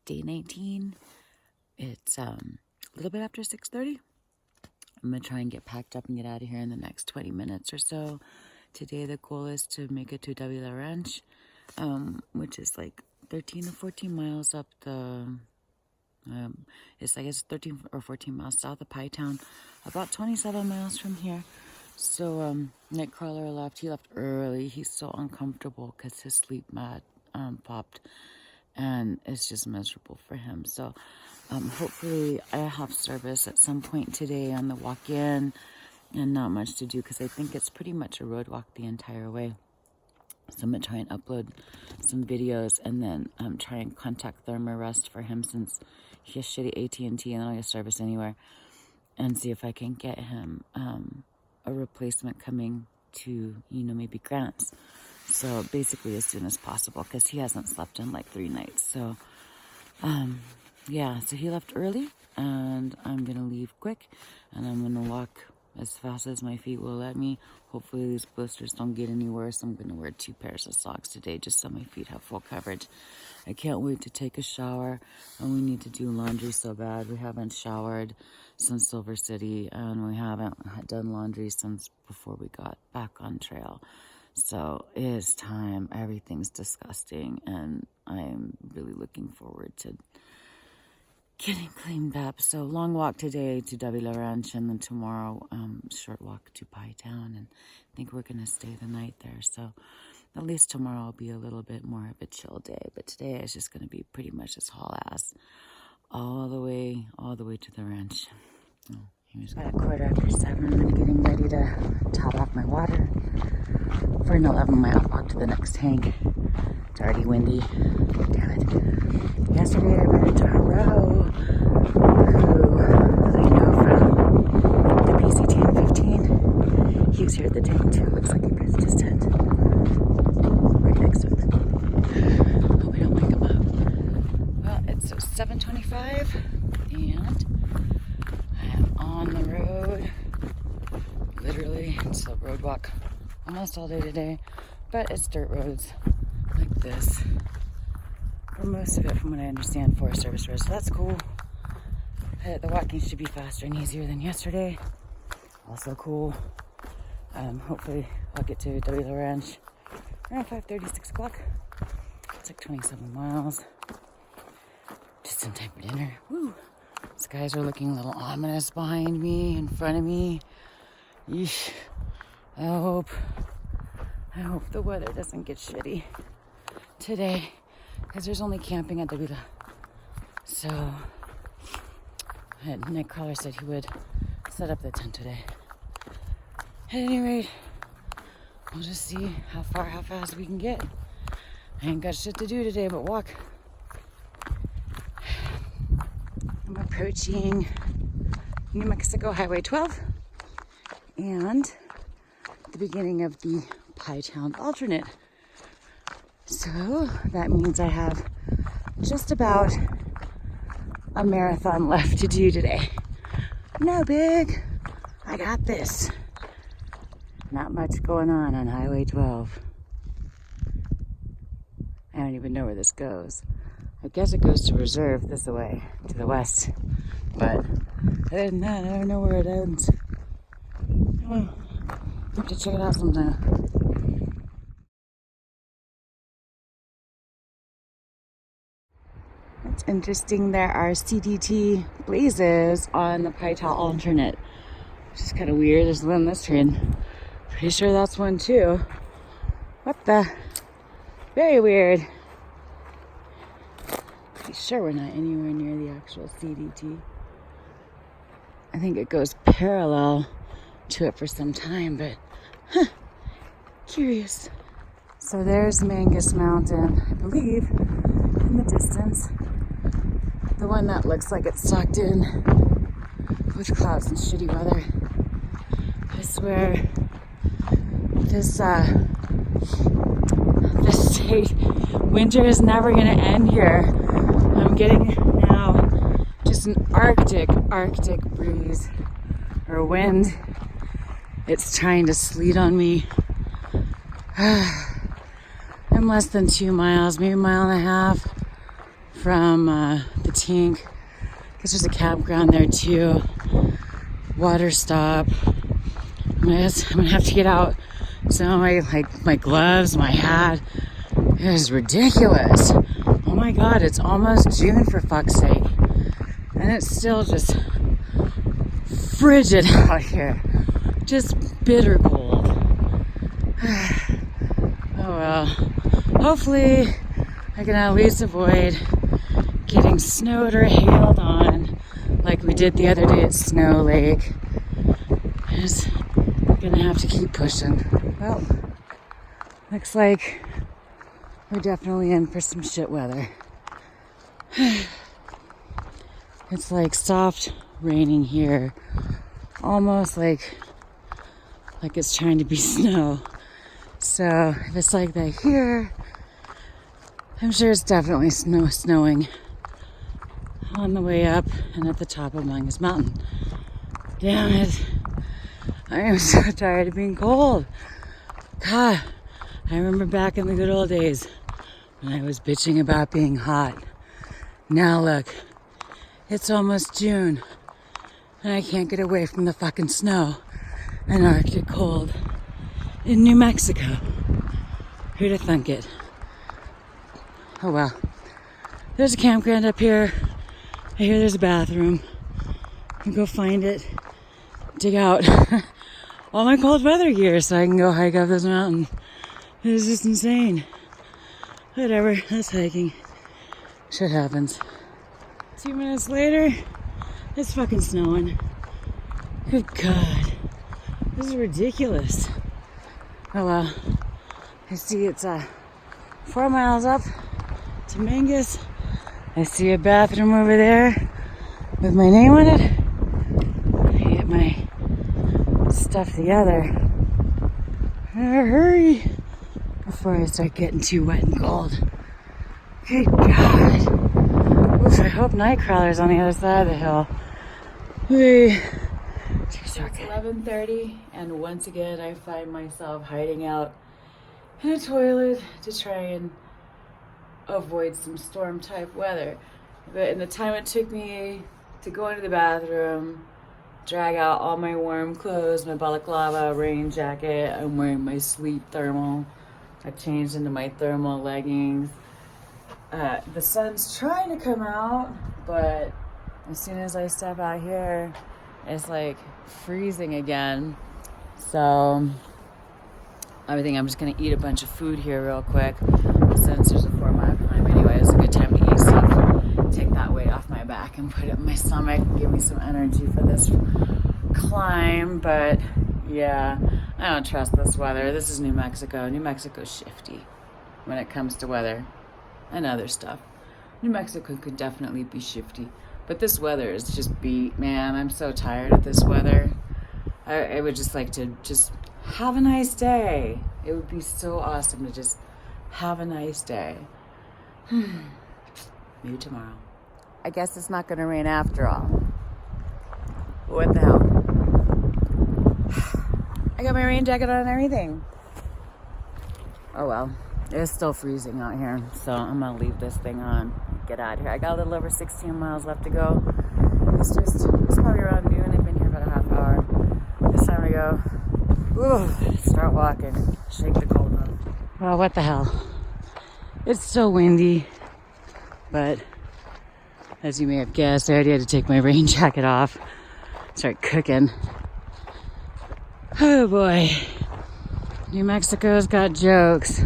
day 19. It's a little bit after 6:30. I'm gonna try and get packed up and get out of here in the next 20 minutes or so. Today the goal is to make it to Davila Ranch, which is like 13 or 14 miles up the, it's I guess 13 or 14 miles south of Pie Town, about 27 miles from here. So Nightcrawler left. He left early. He's so uncomfortable because his sleep mat popped, and it's just miserable for him. So hopefully I have service at some point today on the walk-in, and not much to do because I think it's pretty much a road walk the entire way. So I'm going to try and upload some videos and then try and contact Thermarest for him since he has shitty AT&T and I don't get service anywhere, and see if I can get him a replacement coming to, maybe Grants. So basically as soon as possible because he hasn't slept in like 3 nights. So yeah, so he left early and I'm going to leave quick and I'm going to walk as fast as my feet will let me. Hopefully these blisters don't get any worse. I'm going to wear 2 pairs of socks today just so my feet have full coverage. I can't wait to take a shower, and we need to do laundry so bad. We haven't showered since Silver City, and we haven't done laundry since before we got back on trail. So it is time. Everything's disgusting, and I'm really looking forward to getting cleaned up. So long walk today to Davila Ranch, and then tomorrow short walk to Pie Town, and I think we're going to stay the night there. So at least tomorrow will be a little bit more of a chill day, but today is just going to be pretty much as haul ass all the way to the ranch. Oh, about 7:15, I'm getting ready to top off my water for an 11-mile walk to the next tank. It's already windy. Damn it. Yesterday I ran into Haro, who I know from the PCT in 15. He was here at the tank too. Looks like he pitched his tent right next to it. Hope we don't wake him up. Well, it's 7:25 and I am on the road. Literally, it's a road walk almost all day today, but it's dirt roads like this for most of it, from what I understand, Forest Service roads. So that's cool. The walking should be faster and easier than yesterday. Also cool. Hopefully I'll get to Davila Ranch around 5:30, 6 o'clock. It's like 27 miles. Just in time for dinner. Woo! Skies are looking a little ominous behind me, in front of me. Yeesh. I hope the weather doesn't get shitty today, because there's only camping at Davila. So Nightcrawler said he would set up the tent today. At any rate, we'll just see how fast we can get. I ain't got shit to do today but walk. I'm approaching New Mexico Highway 12 and the beginning of the Pie Town alternate. So that means I have just about a marathon left to do today. No big, I got this. Not much going on Highway 12. I don't even know where this goes. I guess it goes to Reserve this way, to the west. But other than that, I don't know where it ends. Oh, have to check it out sometime. It's interesting, there are CDT blazes on the Pie Town alternate, which is kind of weird. There's one in this train. Pretty sure that's one too. What the? Very weird. Pretty sure we're not anywhere near the actual CDT. I think it goes parallel to it for some time, but curious. So there's Mangus Mountain, I believe, in the distance. The one that looks like it's sucked in with clouds and shitty weather. I swear, this state, winter is never gonna end here. I'm getting now just an Arctic breeze or wind. It's trying to sleet on me. I'm less than 2 miles, maybe a mile and a half from the tank, because there's a campground there too. Water stop. I'm gonna have to get out. So my gloves, my hat. It is ridiculous. Oh my God, it's almost June for fuck's sake. And it's still just frigid out here. Just bitter cold. Oh well. Hopefully I can at least avoid getting snowed or hailed on like we did the other day at Snow Lake. I'm just gonna have to keep pushing. Well, looks like we're definitely in for some shit weather. It's like soft raining here, almost like it's trying to be snow. So if it's like that here, I'm sure it's definitely snowing on the way up and at the top of Mangus Mountain. Damn it. I am so tired of being cold. God, I remember back in the good old days when I was bitching about being hot. Now look, it's almost June and I can't get away from the fucking snow and Arctic cold in New Mexico. Who'd have thunk it? Oh well. There's a campground up here. I hear there's a bathroom. I can go find it. Dig out all my cold weather gear so I can go hike up this mountain. It's just insane. Whatever, that's hiking. Shit happens. 2 minutes later, it's fucking snowing. Good God. This is ridiculous. Oh well. I see it's 4 miles up to Mangus. I see a bathroom over there with my name on it. I get my stuff together. Hurry before I start getting too wet and cold. Good God. Oof, I hope Nightcrawler's on the other side of the hill. Hey. It's 11:30 and once again I find myself hiding out in a toilet to try and avoid some storm type weather. But in the time it took me to go into the bathroom, drag out all my warm clothes, my balaclava, rain jacket, I'm wearing my sleep thermal. I changed into my thermal leggings. The sun's trying to come out, but as soon as I step out here, it's like freezing again. So I think I'm just gonna eat a bunch of food here real quick. Since there's a 4 mile climb anyway, it's a good time to eat stuff. Take that weight off my back and put it in my stomach and give me some energy for this climb. But yeah, I don't trust this weather. This is New Mexico. New Mexico's shifty when it comes to weather and other stuff. New Mexico could definitely be shifty. But this weather is just beat, man. I'm so tired of this weather. I would just like to just have a nice day. It would be so awesome to just have a nice day. Maybe tomorrow. I guess it's not going to rain after all. What the hell? I got my rain jacket on and everything. Oh well. It's still freezing out here, so I'm going to leave this thing on. Get out of here. I got a little over 16 miles left to go. It's probably around noon. I've been here about a half hour. It's time to go. Ooh, start walking. Shake the cold off. Well, what the hell? It's still windy, but as you may have guessed, I already had to take my rain jacket off. Start cooking. Oh boy. New Mexico's got jokes.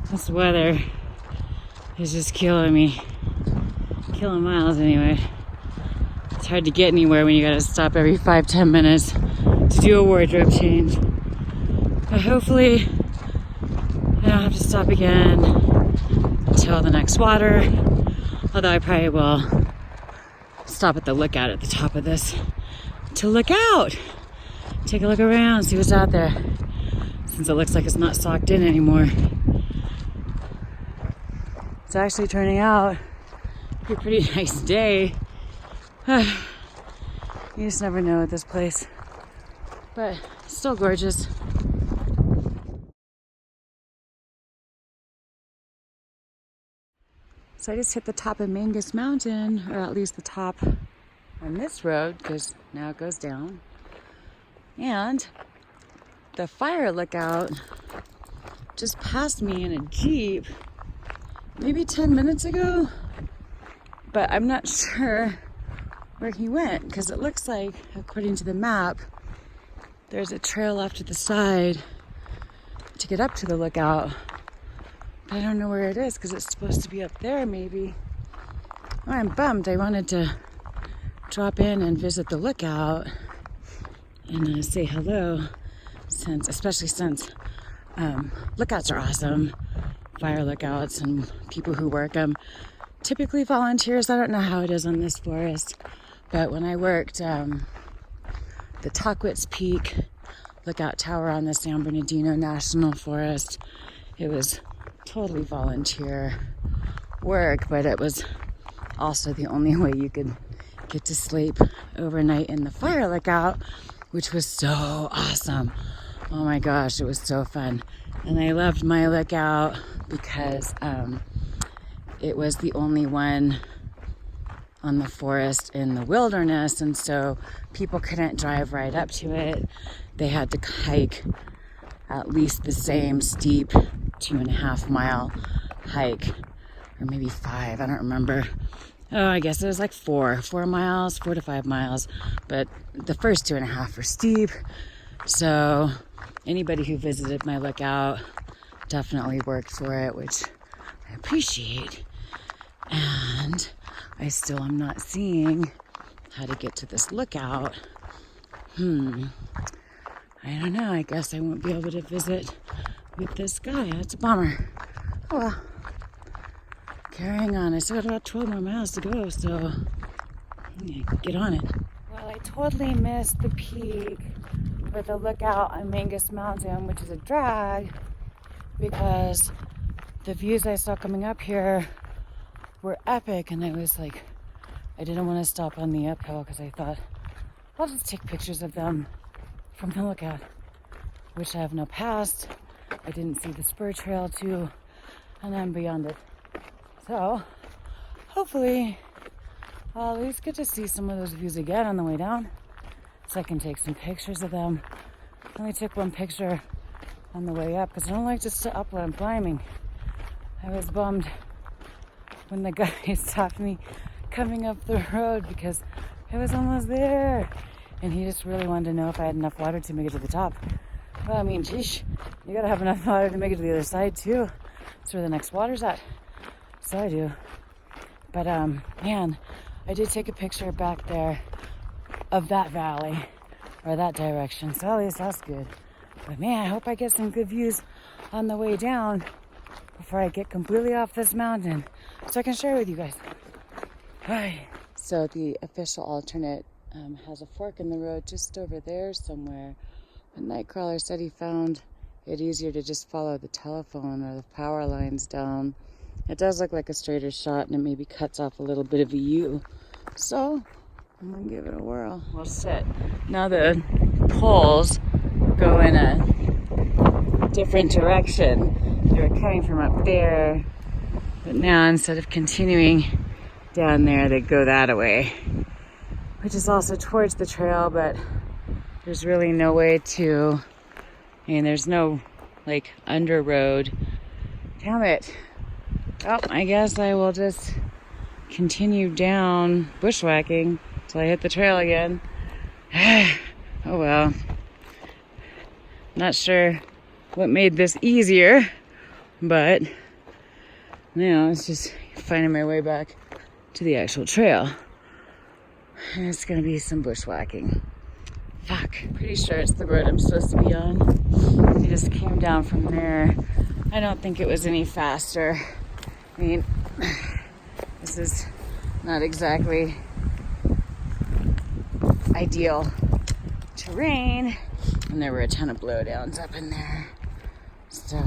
This weather is just killing me. Killing Miles anyway. It's hard to get anywhere when you gotta stop every 5-10 minutes to do a wardrobe change. But hopefully I don't have to stop again until the next water. Although I probably will stop at the lookout at the top of this to look out. Take a look around, see what's out there. Since it looks like it's not socked in anymore. It's actually turning out to be a pretty nice day. You just never know at this place. But it's still gorgeous. So I just hit the top of Mangus Mountain, or at least the top on this road, because now it goes down. And the fire lookout just passed me in a Jeep maybe 10 minutes ago, but I'm not sure where he went, because it looks like, according to the map, there's a trail off to the side to get up to the lookout. But I don't know where it is, because it's supposed to be up there maybe. Oh, I'm bummed. I wanted to drop in and visit the lookout and say hello, especially since lookouts are awesome. Fire lookouts and people who work them, typically volunteers. I don't know how it is on this forest, but when I worked the Tuckwitz Peak lookout tower on the San Bernardino National Forest, it was totally volunteer work, but it was also the only way you could get to sleep overnight in the fire lookout, which was so awesome. Oh my gosh, it was so fun. And I loved my lookout because it was the only one on the forest in the wilderness, and so people couldn't drive right up to it. They had to hike at least the same steep 2.5 mile hike, or maybe 5, I don't remember. Oh, I guess it was like 4 miles, 4 to 5 miles, but the first 2.5 were steep. So anybody who visited my lookout definitely worked for it, which I appreciate. And I still am not seeing how to get to this lookout. I don't know. I guess I won't be able to visit with this guy. That's a bummer. Oh well. Carrying on. I still got about 12 more miles to go, so yeah, get on it. Well, I totally missed the peak for the lookout on Mangus Mountain, which is a drag because the views I saw coming up here were epic, and I was like, I didn't want to stop on the uphill because I thought I'll just take pictures of them from the lookout, which I have no past. I didn't see the spur trail too, and then beyond it. So hopefully I'll at least get to see some of those views again on the way down, so I can take some pictures of them. I only took one picture on the way up because I don't like just to up when I'm climbing. I was bummed when the guy stopped me coming up the road because I was almost there, and he just really wanted to know if I had enough water to make it to the top. Well, I mean, geesh, you gotta have enough water to make it to the other side too. That's where the next water's at. So I do. But man, I did take a picture back there of that valley, or that direction, so at least that's good. But man, I hope I get some good views on the way down before I get completely off this mountain, so I can share with you guys. Bye. So the official alternate has a fork in the road just over there somewhere. But Nightcrawler said he found it easier to just follow the telephone or the power lines down. It does look like a straighter shot, and it maybe cuts off a little bit of a U. So I'm gonna give it a whirl. We'll sit. Now the poles go in a different direction. They were coming from up there, but now instead of continuing down there, they go that way, which is also towards the trail, but there's really no way to, there's no like under road. Damn it. Oh, I guess I will just continue down bushwhacking till I hit the trail again. Oh well. Not sure what made this easier, but now it's just finding my way back to the actual trail. And it's gonna be some bushwhacking. Fuck, pretty sure it's the road I'm supposed to be on. I just came down from there. I don't think it was any faster. I mean, this is not exactly ideal terrain, and there were a ton of blowdowns up in there. So,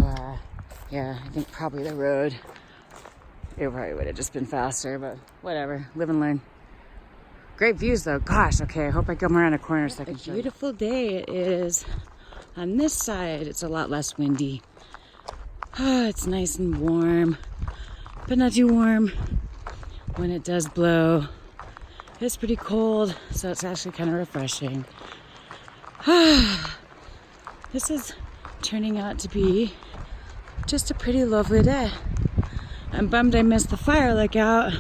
yeah, I think probably the road, it probably would have just been faster, but whatever, live and learn. Great views though, gosh, okay, I hope I come around a corner so I can show you. A beautiful day it is. On this side, it's a lot less windy. Oh, it's nice and warm. but not too warm. When it does blow, it's pretty cold, so it's actually kind of refreshing. This is turning out to be just a pretty lovely day. I'm bummed I missed the fire lookout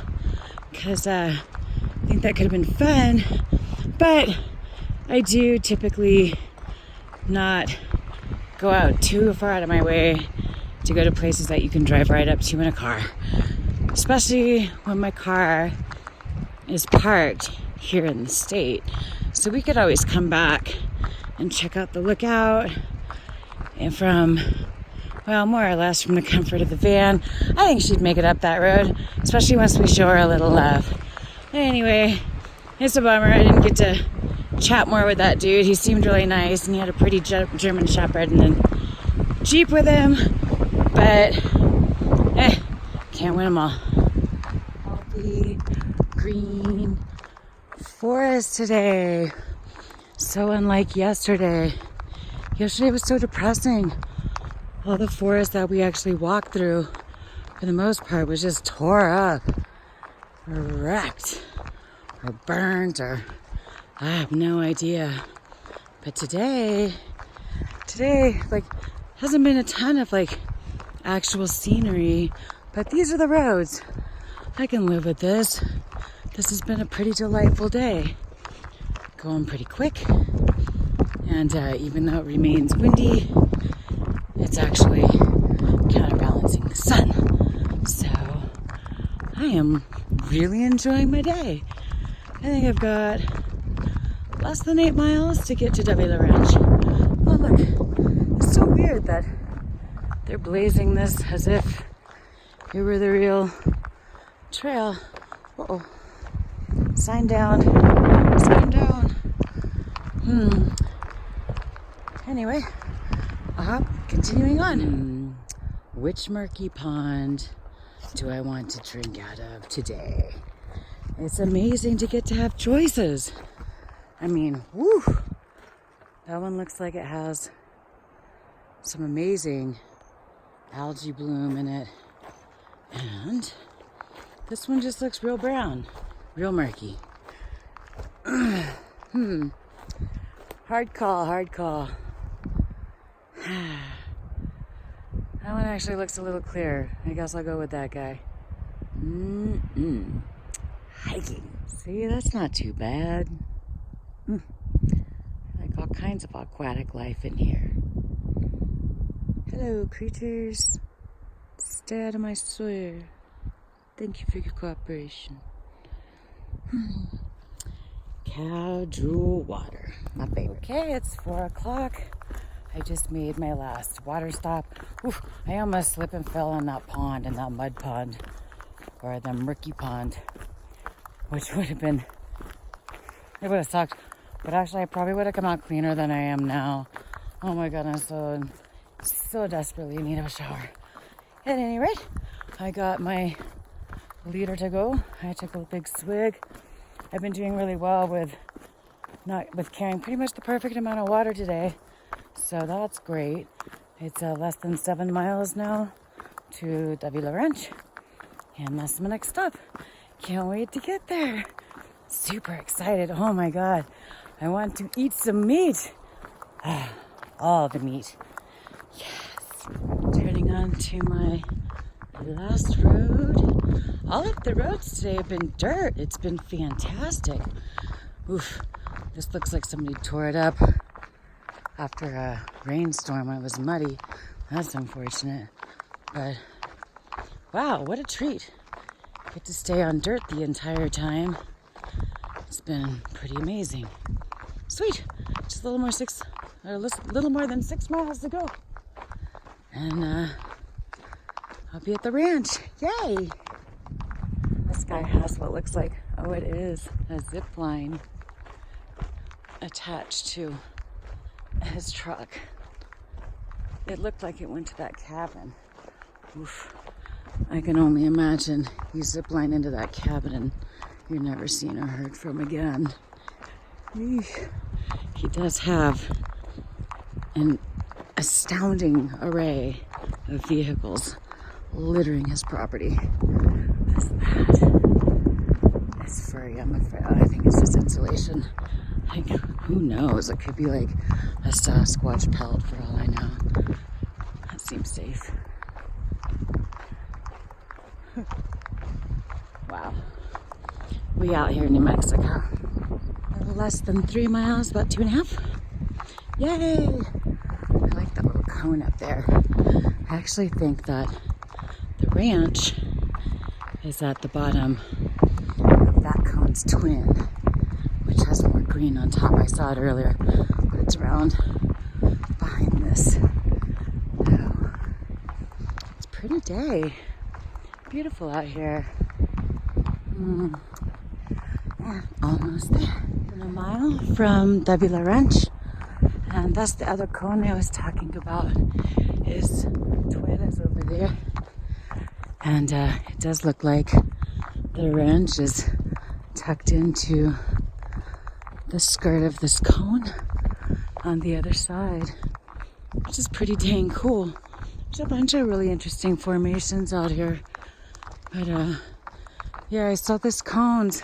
because I think that could have been fun, but I do typically not go out too far out of my way to go to places that you can drive right up to in a car, especially when my car is parked here in the state. So we could always come back and check out the lookout, and from, well, more or less from the comfort of the van. I think she'd make it up that road, especially once we show her a little love. Anyway, it's a bummer I didn't get to chat more with that dude. He seemed really nice, and he had a pretty German Shepherd and a Jeep with him, but can't win them all. Healthy, green forest today. So unlike yesterday. Yesterday was so depressing. All the forest that we actually walked through, for the most part, was just tore up, or wrecked, or burnt, or I have no idea. But today, like, hasn't been a ton of, like, actual scenery, but these are the roads. I can live with this. This has been a pretty delightful day. Going pretty quick. And even though it remains windy, it's actually counterbalancing the sun. So I am really enjoying my day. I think I've got less than 8 miles to get to W La Ranch. Oh look, it's so weird that they're blazing this as if it were the real trail. Uh-oh. Sign down. Sign down. Anyway, continuing on. Which murky pond do I want to drink out of today? It's amazing to get to have choices. I mean, woo! That one looks like it has some amazing algae bloom in it. And this one just looks real brown, real murky. Hard call. That one actually looks a little clearer. I guess I'll go with that guy. Hiking. See, that's not too bad. Like all kinds of aquatic life in here. Hello, creatures. Stay out of my soil. Thank you for your cooperation. Cow drool water. My favorite. Okay, it's 4 o'clock. I just made my last water stop. Oof, I almost slipped and fell in that pond, in that mud pond, or the murky pond, which would have been, it would have sucked. But actually, I probably would have come out cleaner than I am now. Oh my God, I'm so desperately in need of a shower. At any rate, I got my liter to go. I took a big swig. I've been doing really well with carrying pretty much the perfect amount of water today. So that's great. It's less than 7 miles now to W La Ranch. And that's my next stop. Can't wait to get there. Super excited. Oh my God. I want to eat some meat. All the meat. Yes. Turning on to my last road. All of the roads today have been dirt. It's been fantastic. Oof. This looks like somebody tore it up after a rainstorm when it was muddy. That's unfortunate. But wow, what a treat. Get to stay on dirt the entire time. It's been pretty amazing. Sweet. Just a little more than 6 miles to go. And I'll be at the ranch. Yay! This guy has what looks like, oh, it is a zip line attached to his truck. It looked like it went to that cabin. Oof. I can only imagine you zip line into that cabin and you're never seen or heard from again. Eesh. He does have an astounding array of vehicles littering his property. What's that? It's furry, I'm afraid. Oh, I think it's just insulation. Like, who knows? It could be like a Sasquatch pelt for all I know. That seems safe. Wow. We out here in New Mexico. Less than 3 miles, about 2.5. Yay! I like that little cone up there. I actually think that the ranch is at the bottom of that cone's twin, which has more green on top. I saw it earlier, but it's around behind this. Oh, it's a pretty day. Beautiful out here. Yeah, almost there. A mile from Davila Ranch, and that's the other cone I was talking about. His twin is over there, and it does look like the ranch is tucked into the skirt of this cone on the other side, which is pretty dang cool. There's a bunch of really interesting formations out here, but yeah, I saw this cones.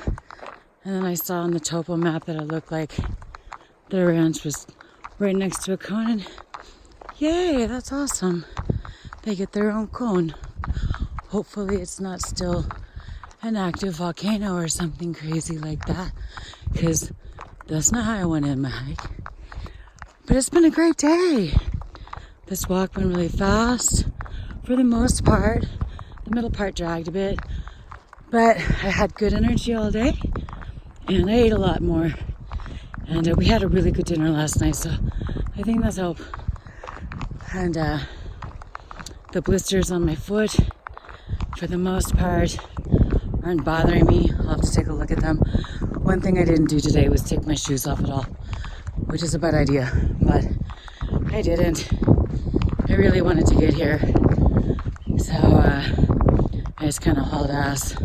And then I saw on the topo map that it looked like the ranch was right next to a cone. And yay, that's awesome. They get their own cone. Hopefully it's not still an active volcano or something crazy like that, because that's not how I want to end my hike. But it's been a great day. This walk went really fast for the most part. The middle part dragged a bit, but I had good energy all day. And I ate a lot more. And we had a really good dinner last night, so I think that's helped. And the blisters on my foot, for the most part, aren't bothering me. I'll have to take a look at them. One thing I didn't do today was take my shoes off at all, which is a bad idea, but I didn't. I really wanted to get here. So I just kind of hauled ass,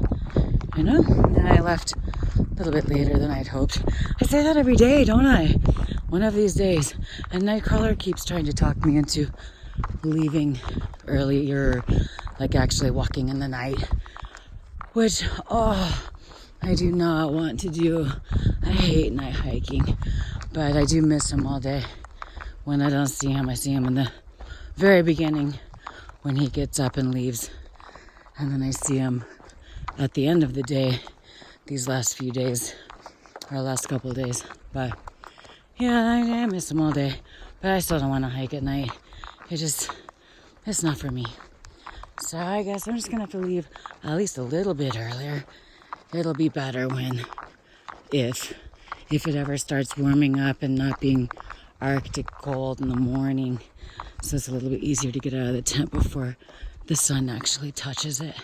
you know? And I left a little bit later than I'd hoped. I say that every day, don't I? One of these days. And Nightcrawler keeps trying to talk me into leaving earlier, like actually walking in the night. Which, I do not want to do. I hate night hiking. But I do miss him all day. When I don't see him, I see him in the very beginning when he gets up and leaves. And then I see him at the end of the day, these last few days, or last couple of days. But yeah, I miss them all day. But I still don't want to hike at night. It's not for me. So I guess I'm just gonna have to leave at least a little bit earlier. It'll be better if it ever starts warming up and not being Arctic cold in the morning. So it's a little bit easier to get out of the tent before the sun actually touches it.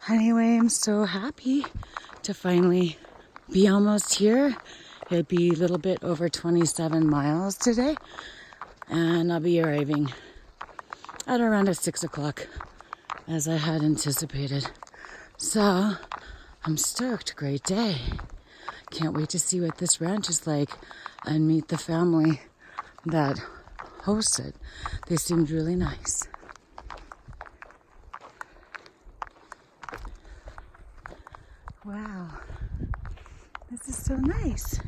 Anyway, I'm so happy to finally be almost here. It'll be a little bit over 27 miles today, and I'll be arriving at around 6 o'clock as I had anticipated. So I'm stoked. Great day. Can't wait to see what this ranch is like and meet the family that hosts it. They seemed really nice. Wow, this is so nice.